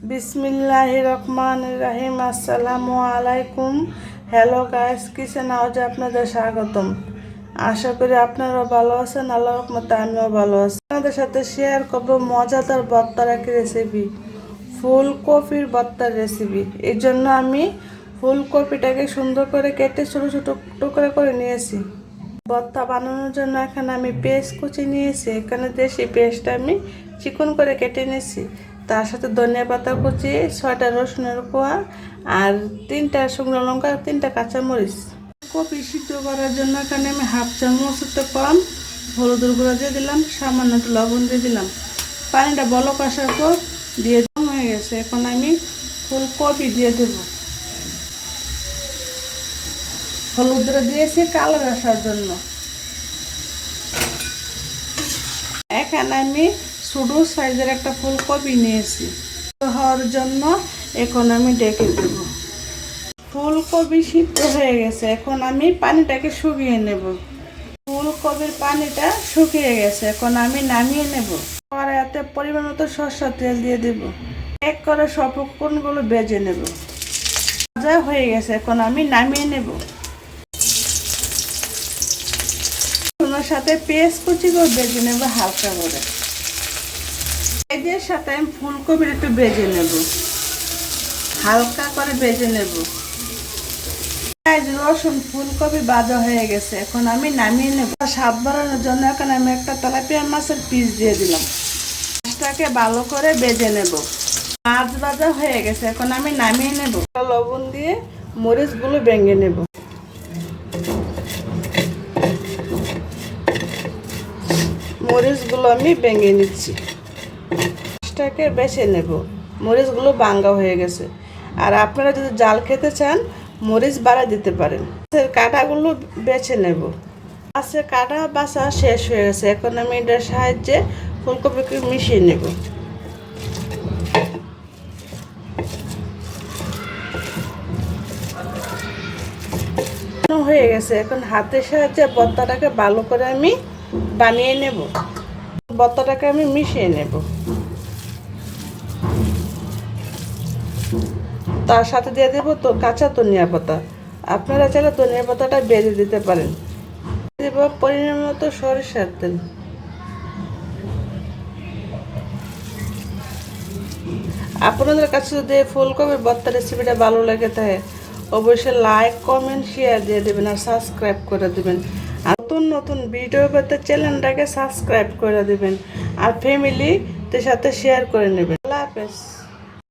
বিসমিল্লাহির রহমানির রহিম। আসসালামু আলাইকুম। হ্যালো গাইস, কিচেন হাউসে আপনাদের স্বাগতম। আশা করি আপনারা ভালো আছেন। আল্লাহর রহমতে আমিও ভালো আছি। আপনাদের সাথে শেয়ার করবো মজাদার ভর্তার এক রেসিপি, ফুলকপির ভর্তার রেসিপি। এই জন্য আমি ফুলকপিটাকে সুন্দর করে কেটে ছোটো ছোটো টুকরো করে নিয়েছি। ভর্তা বানানোর জন্য এখানে আমি পেস্ট কুচি নিয়েছি। এখানে দেশি পেস্টটা আমি চিকন করে কেটে নিয়েছি। তার সাথে ধনিয়া পাতা কুচি, 6টা রসুনের কোয়া, আর 3টা শুকনো লঙ্কা, 3টা কাঁচামরিচ। কপি সিদ্ধ করার জন্য এখানে আমি হাফ চামচ কম হলুদের গুঁড়ো দিয়ে দিলাম, সামান্য একটু লবণ দিয়ে দিলাম। পানিটা বলক আসার পর দিয়ে হয়ে গেছে। এখন আমি ফুলকপি দিয়ে দেব। হলুদ দিয়েছি কালার আসার জন্য। এখানে আমি ছোটো সাইজের একটা ফুলকপি নিয়েছি হওয়ার জন্য। এখন আমি ডেকে দেব। ফুলকপি সিদ্ধ হয়ে গেছে। এখন আমি পানিটাকে শুকিয়ে নেব। ফুলকপির পানিটা শুকিয়ে গেছে। এখন আমি নামিয়ে নেব। কড়াইতে পরিমাণ মতো সরষের তেল দিয়ে দেব। এক করে সব উপকরণগুলো ভেজে নেব। ভাজা হয়ে গেছে। এখন আমি নামিয়ে নেব। ওনার সাথে পেঁয়াজ কুচি করে ভেজে নেব হালকা করে। পেঁয়াজের সাথে আমি ফুলকপির একটু ভেজে নেব, হালকা করে ভেজে নেব। পেঁয়াজ রসুন ফুলকপি ভাজা হয়ে গেছে। এখন আমি নামিয়ে নেব। স্বাদ বাড়ানোর জন্য এখানে আমি একটা তেলাপিয়া মাছের পিস দিয়ে দিলাম। মাছটাকে ভালো করে ভেজে নেব। মাছ ভাজা হয়ে গেছে। এখন আমি নামিয়ে নেব। লবণ দিয়ে মরিচগুলো ভেঙে নেব। মরিচগুলো আমি ভেঙে নিচ্ছি। মাছটাকে বেছে নেব। মরিচগুলো ভাঙা হয়ে গেছে। আর আপনারা যদি জাল খেতে চান মরিচ বাড়া দিতে পারেন। মাছের কাঁটাগুলো বেছে নেব। মাছের কাঁটা বাছা শেষ হয়ে গেছে। এখন আমি এটার সাহায্যে ফুলকপিকে মিশিয়ে নেব। হয়ে গেছে। এখন হাতের সাহায্যে ভর্তাটাকে ভালো করে আমি বানিয়ে নেব। ভর্তাটাকে আমি মিশিয়ে নেব। তার সাথে দিয়ে দেবো তো কাঁচা ধনিয়া পাতা। আপনারা চাইলে ধনিয়া পাতাটা বেজে দিতে পারেন। দেব পরিমাণ মতো সরিষার তেল। আপনাদের কাছে যদি ফুলকপির ভর্তা রেসিপিটা ভালো লেগে থাকে অবশ্যই লাইক, কমেন্ট, শেয়ার দিয়ে দেবেন আর সাবস্ক্রাইব করে দেবেন। আর নতুন নতুন ভিডিও পেতে চ্যানেলটাকে সাবস্ক্রাইব করে দেবেন আর ফ্যামিলিদের সাথে শেয়ার করে নেবেন। আল্লাহ হাফেজ।